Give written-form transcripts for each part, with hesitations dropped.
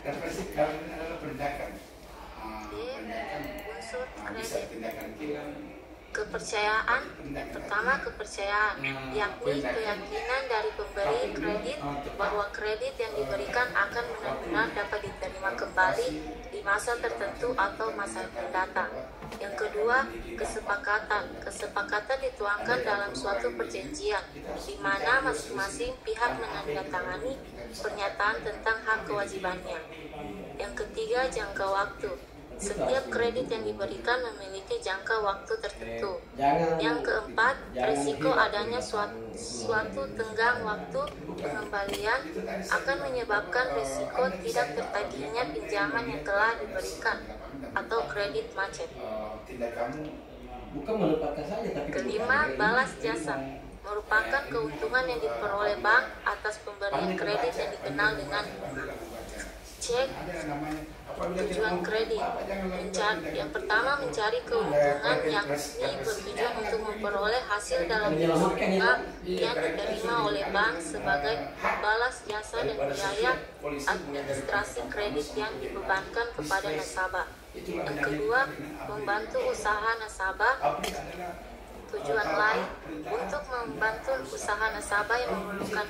Dan pasti kalau ini adalah penindakan. Unsur Bisa kredit. tindakan kilang. Kepercayaan. Yang pertama, kepercayaan, yakni keyakinan dari pemberi kredit bahwa kredit yang diberikan akan benar-benar dapat diterima kembali di masa tertentu atau masa mendatang. Yang kedua, kesepakatan. Kesepakatan dituangkan dalam suatu perjanjian di mana masing-masing pihak menandatangani pernyataan tentang hak kewajibannya. Yang ketiga, jangka waktu. Setiap kredit yang diberikan memiliki jangka waktu tertentu. Yang keempat, risiko adanya suatu tenggang waktu pengembalian akan menyebabkan risiko tidak tertagihnya pinjaman yang telah diberikan atau kredit macet. Kelima, balas jasa merupakan keuntungan yang diperoleh bank atas pemberian kredit yang dikenal dengan cek tujuan kredit. Yang pertama, mencari keuntungan yakni bertujuan untuk memperoleh hasil dalam bentuk bunga yang diterima oleh bank sebagai balas jasa dan biaya administrasi kredit yang dibebankan kepada nasabah. Yang kedua, membantu usaha nasabah. Tujuan lain untuk membantu usaha nasabah yang memerlukan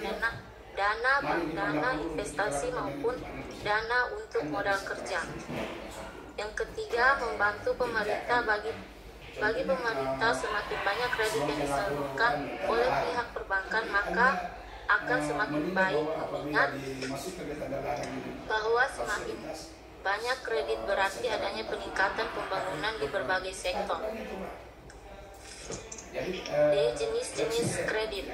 dana bank, dana investasi maupun dana untuk modal kerja. Yang ketiga, membantu pemerintah. Bagi pemerintah, semakin banyak kredit yang disalurkan oleh pihak perbankan, maka akan semakin baik, mengingat bahwa semakin banyak kredit berarti adanya peningkatan pembangunan di berbagai sektor. Jenis-jenis kredit.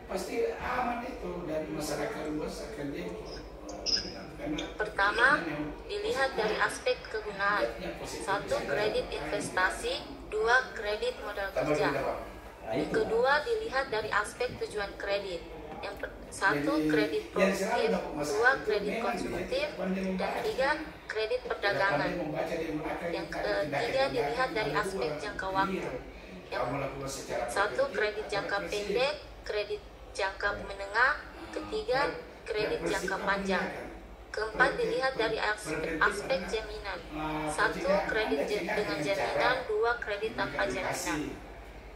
Pasti aman itu dan masyarakat luas akan dia. Pertama, dilihat dari aspek kegunaan. 1. Kredit investasi. 2. Kredit modal kerja. Yang kedua, dilihat dari aspek tujuan kredit. 1. Kredit produktif. 2. Kredit konsumtif. Dan 3. Kredit perdagangan. Yang ketiga, dilihat dari aspek jangka waktu. 1. Kredit jangka pendek. Kredit jangka menengah. Ketiga, kredit jangka panjang. Keempat, dilihat dari aspek jaminan. 1. Kredit dengan jaminan. 2. Kredit tanpa jaminan.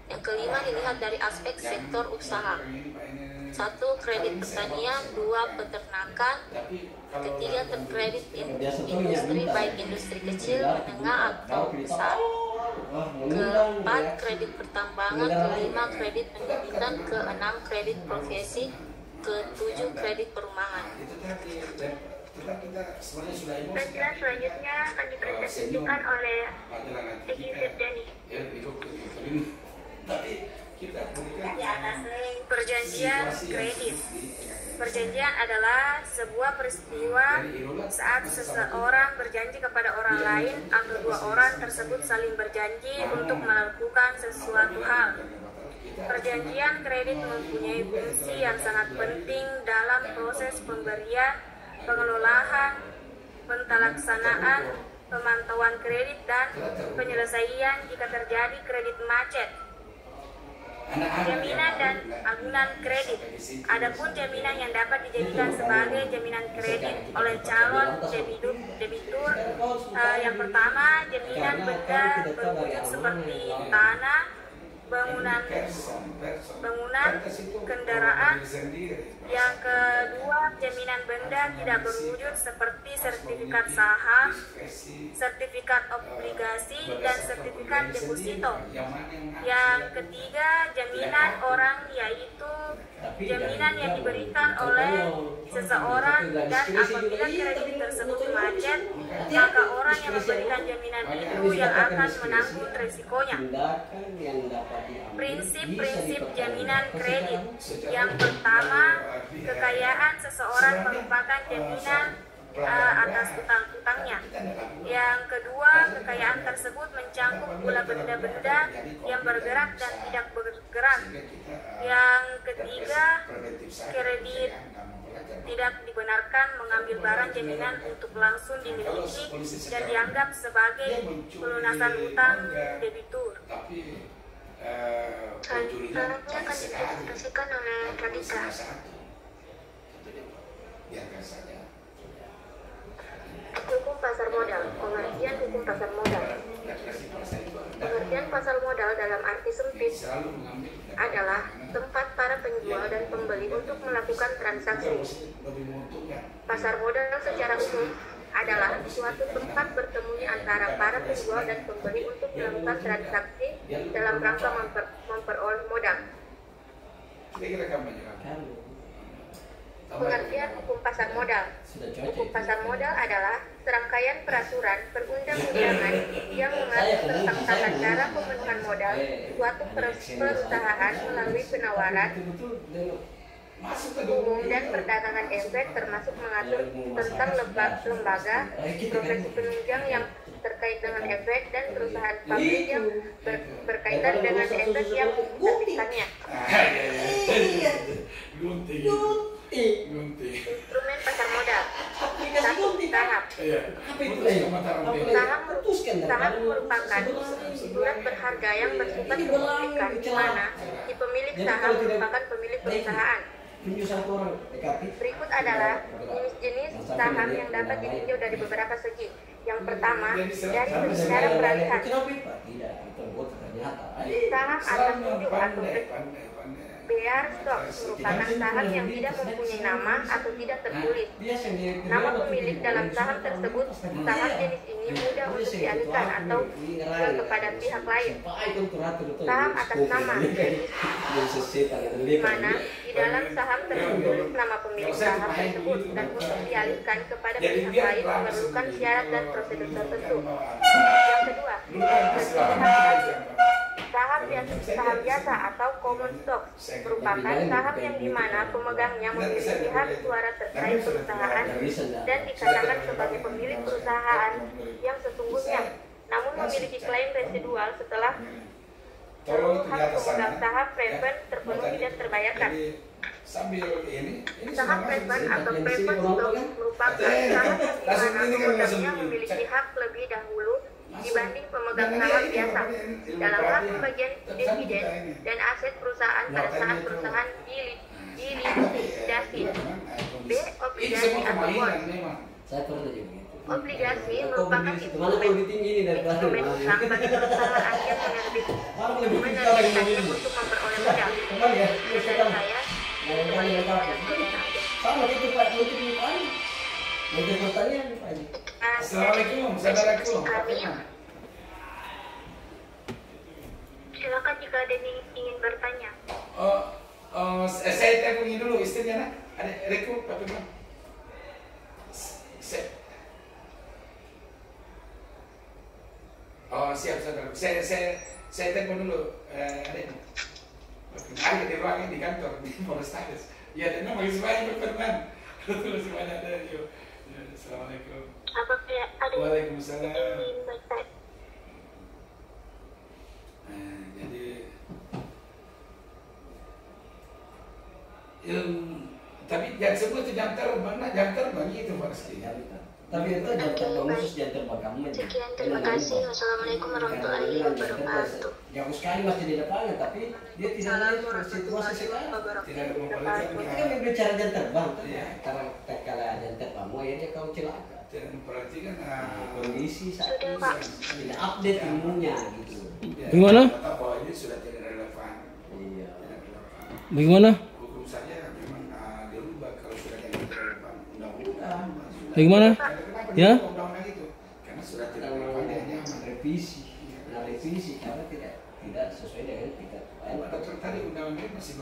Yang kelima, dilihat dari aspek sektor usaha. 1. Kredit pertanian. 2. Peternakan. Ketiga, kredit industri, baik industri kecil, menengah, atau besar. Keempat, kredit pertambangan. Kelima, kredit pendidikan. Keenam, kredit profesi. Ketujuh, kredit perumahan. Baiklah, selanjutnya akan dipresentasikan oleh Egi Firjani. Perjanjian kredit. Perjanjian adalah sebuah peristiwa saat seseorang berjanji kepada orang lain atau dua orang tersebut saling berjanji untuk melakukan sesuatu hal. Perjanjian kredit mempunyai fungsi yang sangat penting dalam proses pemberian, pengelolaan, pentalaksanaan, pemantauan kredit, dan penyelesaian jika terjadi kredit macet. Jaminan dan agunan kredit. Adapun jaminan yang dapat dijadikan sebagai jaminan kredit oleh calon debitur, yang pertama, jaminan benda berwujud seperti tanah, bangunan, kendaraan. Yang kedua, jaminan benda tidak berwujud seperti sertifikat saham, sertifikat obligasi, dan sertifikat deposito. Yang ketiga, jaminan orang, yaitu jaminan yang diberikan oleh seseorang, dan apabila kredit tersebut macet, maka orang yang memberikan jaminan itu yang akan menanggung risikonya. Prinsip-prinsip jaminan kredit. Yang pertama, kekayaan seseorang merupakan jaminan atas utang-utangnya. Yang kedua, kekayaan tersebut mencakup pula benda-benda yang bergerak dan tidak bergerak. Yang ketiga, kredit tidak dibenarkan mengambil barang jaminan untuk langsung dimiliki dan dianggap sebagai pelunasan utang debitur. Selanjutnya akan dipresentasikan oleh Radita. Pengertian hukum pasar modal. Pengertian pasar modal dalam arti sempit adalah tempat para penjual dan pembeli untuk melakukan transaksi. Pasar modal secara umum adalah suatu tempat bertemunya antara para penjual dan pembeli untuk melakukan transaksi dalam rangka memperoleh modal. Pengertian hukum pasar modal. Hukum pasar modal adalah serangkaian peraturan perundang-undangan yang mengatur tentang tata cara pemenuhan modal suatu perusahaan melalui penawaran umum dan perdagangan efek, termasuk mengatur tentang lembaga, profesi penunjang yang terkait dengan efek, dan perusahaan pabrik yang berkaitan dengan efek yang diterbitkannya. Instrumen pasar modal. Saham. Saham merupakan surat berharga yang bersifat signifikan di mana si pemilik saham merupakan pemilik perusahaan. Berikut adalah jenis-jenis saham yang dapat ditinjau dari beberapa segi. Yang pertama, dari secara peralihan. Saham atas tunjuk atau bear stock merupakan saham yang tidak mempunyai nama atau tidak tertulis. Nama pemilik dalam saham tersebut. Saham jenis ini mudah untuk dialihkan atau jual kepada pihak lain. Saham atas nama, di mana di dalam saham tertulis nama pemilik saham tersebut, dan untuk dialihkan kepada pihak lain memerlukan syarat dan prosedur tertentu. Yang kedua, saham biasa atau common stock merupakan saham yang dimana pemegangnya memiliki hak suara terkait perusahaan dan dikatakan sebagai pemilik perusahaan yang sesungguhnya, namun memiliki klaim residual setelah seluruh hak pemegang saham preferred terpenuhi dan terbayarkan. Saham preferred atau preferred stock merupakan saham yang dimana pemegangnya memiliki hak lebih dahulu dibanding pemegang saham biasa dalam hal pembagian dividen dan aset perusahaan pada saat perusahaan dilikuidasi. B. Obligasi atau bond. Obligasi merupakan instrumen utang bagi perusahaan yang menerbitkannya untuk memperoleh modal. Dari saya, Assalamualaikum, saudaraku. Silakan jika ada yang ingin bertanya. Saya telepon dulu istrinya, nak. Ada Reku, apa bang? Siap saudara. Saya telepon dulu. Ada di ruangan di kantor di Polrestabes. Ya, dan makasih banyak berteman. Terus banyak ada yuk. Assalamualaikum. Apakah ada Waalaikumsalam. yang ingin bertanya? Jadi tapi jangan sebut itu jam terbang, jam terbang itu pasti. Tapi itu jam terbang khusus, jam terbang kamu. Sekian, terima kasih. Wassalamualaikum warahmatullahi wabarakatuh. Jauh sekali masih di depannya, tapi dia tidak melihat situasi sekarang. Kita kan berbicara jam terbang, karena kalau jam terbang, mau ya dia kau celaka. Tidak memperhatikan kondisi saat ini, tidak update ilmunya gitu. Bagaimana? Bahwa ini sudah tidak relevan. Iya. Bagaimana? Hukum saja memang dirubah kalau sudah tidak relevan undang-undang. Bagaimana? Ya? Undang-undang itu karena sudah tidak relevan hanya revisi. Nah, revisi karena tidak sesuai dengan kita. tadi undang-undang masih